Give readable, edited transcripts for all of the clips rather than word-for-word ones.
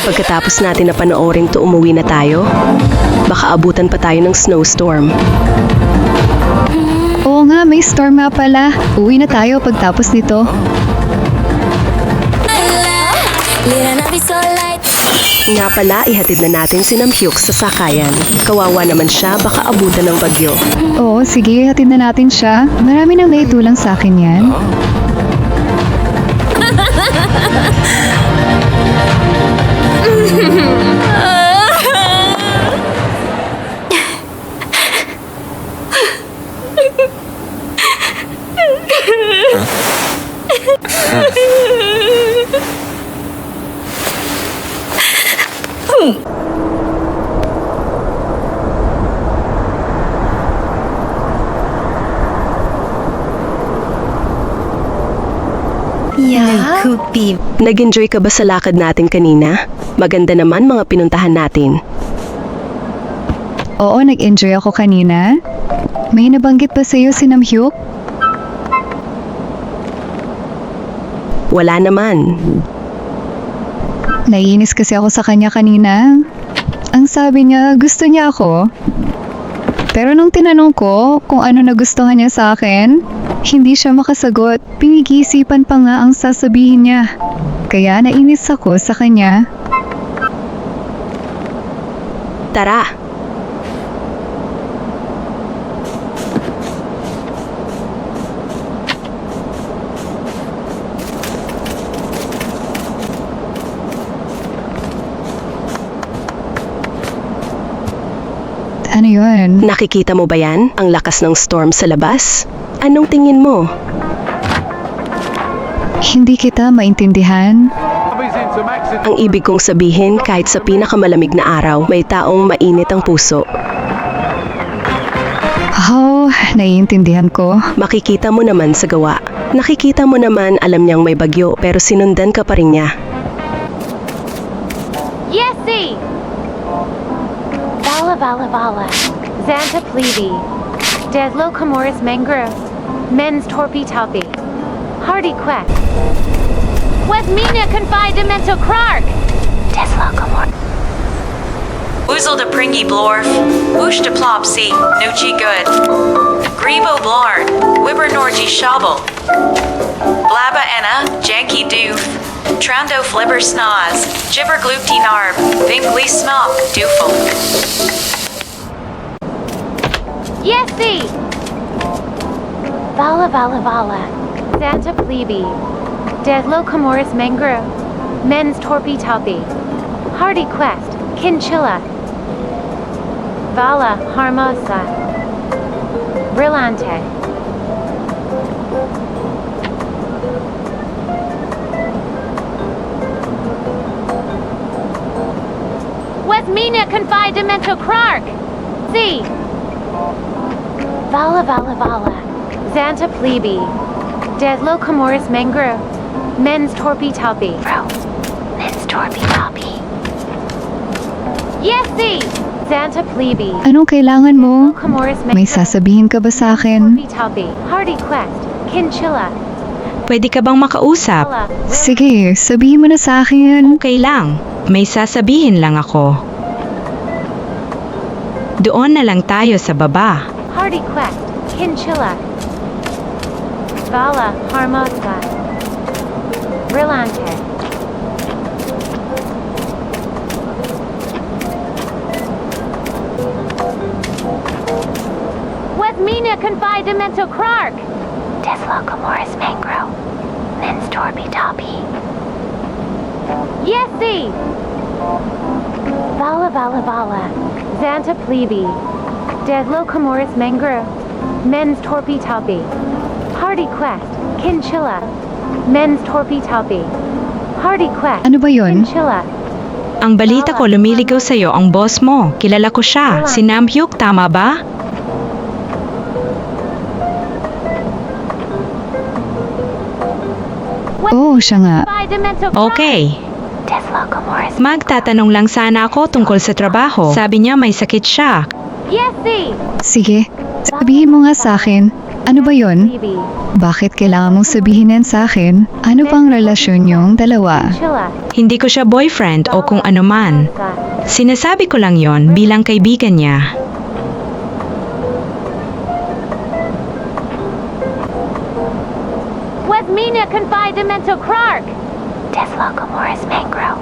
Pagkatapos natin na panoorin to, umuwi na tayo. Baka abutan pa tayo ng snowstorm. Oo nga, may storm nga pala. Uwi na tayo pagtapos nito. Nga pala, ihatid na natin si Namhyuk sa sakayan. Kawawa naman siya, baka abutan ng bagyo. Oo, sige, hatid na natin siya. Marami nang naitulang sa akin yan. Nag-enjoy ka ba sa lakad natin kanina? Maganda naman mga pinuntahan natin. Oo, nag-enjoy ako kanina. May nabanggit ba sa'yo si Namhyuk? Wala naman. Naiinis kasi ako sa kanya kanina. Ang sabi niya, gusto niya ako. Pero nung tinanong ko kung ano nagustuhan niya sa akin, hindi siya makasagot. Pinag-iisipan pa nga ang sasabihin niya. Kaya nainis ako sa kanya. Tara. Ano yun? Nakikita mo ba yan? Ang lakas ng storm sa labas? Anong tingin mo? Hindi kita maintindihan. Ang ibig kong sabihin, kahit sa pinakamalamig na araw, may taong mainit ang puso. Oh, naiintindihan ko. Makikita mo naman sa gawa. Nakikita mo naman alam niyang may bagyo pero sinundan ka pa rin niya. Yesi! Vala, Xanta Plebe, Deslo Comoris Mengros, Mens Torpi Topi, Hardy Quest, Wesmina Confide Demento Krark, Deslo Comor. Oezel de Pringy Blorf, Woosh de Plopsy, Nuchi Good, Grebo Blard, Wibber Norgi Shabel, Blabba Enna, Janky Doof, Trando Flibber Snoz, Gibber Gloopty Narb, Vinkly Snog, Doofel. Yesi! Vala, Xanta Plebe, Deslo Comoris Mengro, Mens Torpi Topi, Hardy Quest, Kinchilla, Vala Harmosa, Brillante. Wesmina Confide Demento Krark, C. Vala, Xanta Plebe, Deslo Comoris Mengro, Mens Torpi Topi. Mens Torpi Topi. Yesi! Xanta Plebe. Anong kailangan mo? Comoris May sasabihin ka ba sa akin? Torpi Topi. Hardy Quest, Kinchilla, Pwede ka bang makausap? Vala, Sige, sabihin mo na sa akin. Okay lang. May sasabihin lang ako. Doon na lang tayo sa baba. Hardy Quest, Kinchilla, Vala Harmosa, Brillante. Wesmina Confide Demento Krark, Deslo Comoris Mengro, Mens Torpi Topi. Yesi! Vala, Xanta Plebe, Deslo Comoris Mengro, Mens Torpi Topi, Hardy Quest, Kinchilla, Mens Torpi Topi, Hardy Quest, Ano ba yun? Kinchilla, Ang balita ko lumiligaw sa'yo ang boss mo. Kilala ko siya. Si Namhyuk, tama ba? Oo, siya nga. Confide Demento Krark, Okay. Deslo Comoris. Magtatanong lang sana ako tungkol sa trabaho. Sabi niya may sakit siya. Yesi! Sige, sabihin mo nga sa akin. Ano ba yon? Bakit kailangan mong sabihin yan sa akin? Ano bang relasyon niyong dalawa? Chilla. Hindi ko siya boyfriend o kung ano man. Sinasabi ko lang yon bilang kaibigan niya. Wesmina confide Demento Clark. Deslocomoris Mangro.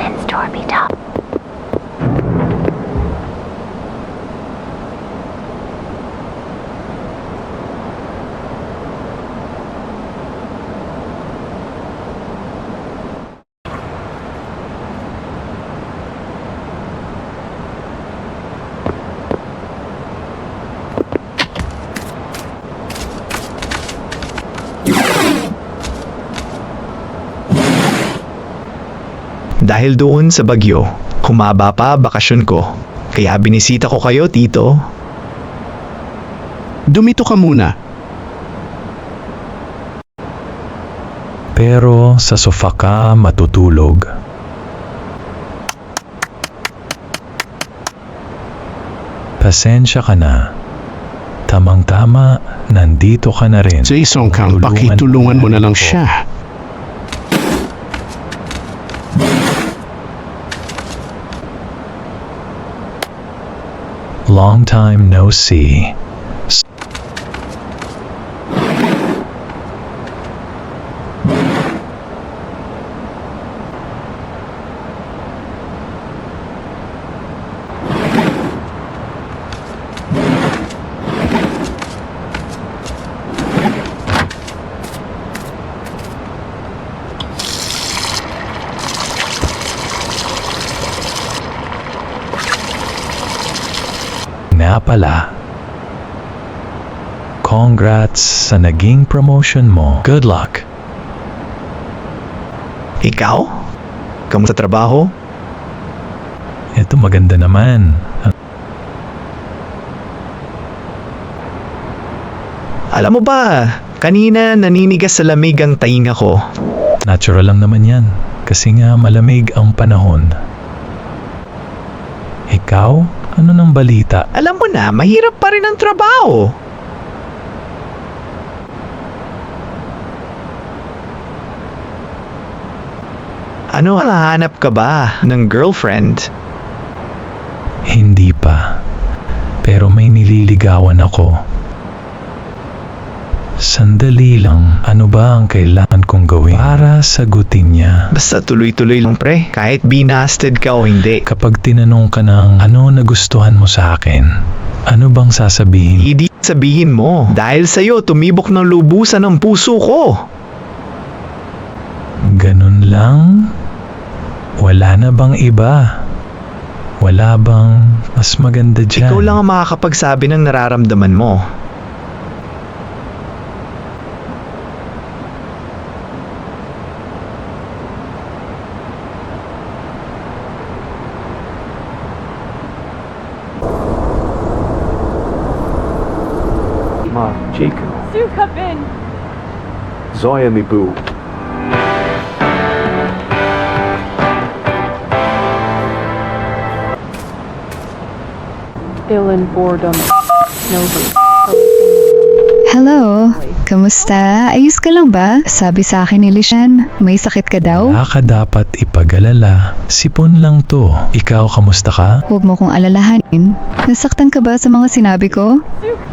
Then Stormy Top. Dahil doon sa bagyo, humaba pa bakasyon ko. Kaya binisita ko kayo, Tito. Dumito ka muna. Pero sa sofa ka matutulog. Pasensya ka na. Tamang-tama, nandito ka na rin. Jason Kang, pakitulungan mo na lang siya. Long time no see. Nga pala. Congrats sa naging promotion mo. Good luck. Ikaw? Kamusta trabaho? Ito maganda naman. Alam mo ba, kanina naninigas sa lamig ang tainga ko. Natural lang naman yan. Kasi nga malamig ang panahon. Ikaw? Ano nang balita? Alam mo na, mahirap pa rin ang trabaho. Ano, hahanap ka ba ng girlfriend? Hindi pa. Pero may nililigawan ako. Sandali lang, ano ba ang kailangan kong gawin para sagutin niya? Basta tuloy-tuloy lang pre, kahit binasted ka o hindi. Kapag tinanong ka ng ano nagustuhan mo sa akin, ano bang sasabihin? Hindi sabihin mo, dahil sa'yo tumibok ng lubusan ng puso ko. Ganun lang? Wala na bang iba? Wala bang mas maganda dyan? Ikaw lang ang makakapagsabi ng nararamdaman mo. Ma, Jacob. Sukabin. Zoya Mibu. Ilan boredom. Nova. Hello? Kamusta? Ayos ka lang ba? Sabi sa akin ni Lishan, may sakit ka daw? Wala ka dapat ipag-alala. Sipon lang to. Ikaw, kamusta ka? Huwag mo kong alalahanin. Nasaktan ka ba sa mga sinabi ko?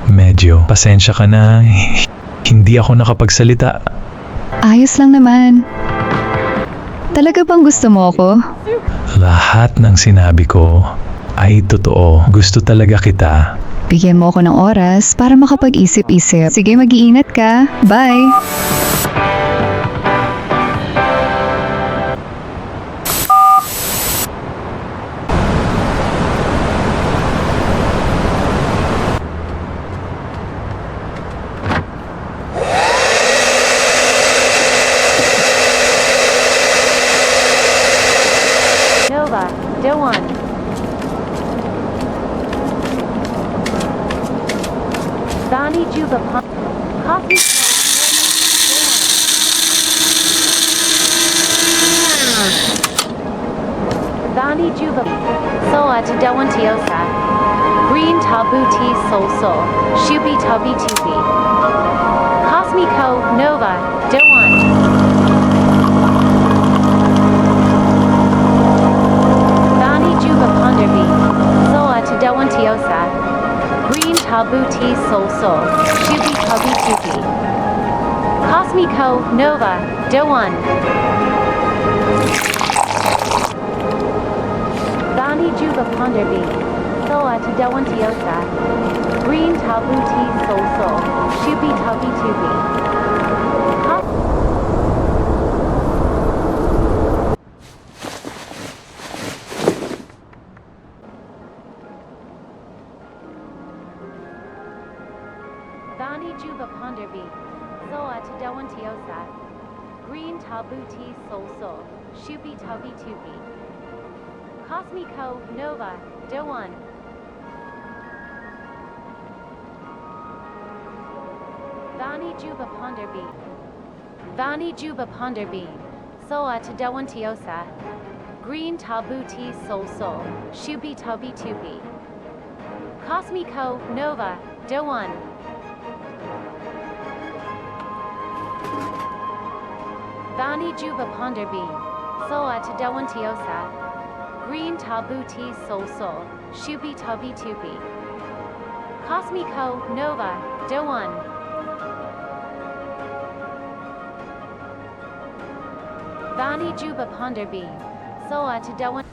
Medyo. Pasensya ka na. Hindi ako nakapagsalita. Ayos lang naman. Talaga bang gusto mo ako? Lahat ng sinabi ko ay totoo. Gusto talaga kita. Bigyan mo ako ng oras para makapag-isip-isip. Sige, mag-iingat ka. Bye! Nova. Dewan. Zani Juba Coffee. Zani Juba Soa to Dewan Tiosa. Green Tabuti Sol Sol, Shubi Tobi Tubi. Cosmico Nova, Doan. Bani Juba Ponderbi, Zoa Tadawantiosa. Green Tabuti Sol Sol, Shubi Tobi Tubi. Cosmico Nova, Doan. Bani Juba Ponderbi, Zoa Tadawantiosa. Green Tabuti Sol Sol, Shubi Tobi Tubi. Bani Juba Ponderbi, Zoa Tadawantiosa. Green Tabuti Sol Sol, Shubi Tobi Tubi. Cosmico Nova, Doan. Vani Juba Ponderbi. Vani Juba Ponderbi. Soa Tadawantiosa. Green Tabuti Sol Sol. Shubi Tobi Tubi. Cosmico Nova, Doan. Vani Juba Ponderbi. Soa Tadawantiosa. Green Tabuti Sol Sol. Shubi Tobi Tubi. Cosmico Nova, Doan. Vani Juba Ponderbi. Soa Tadawan.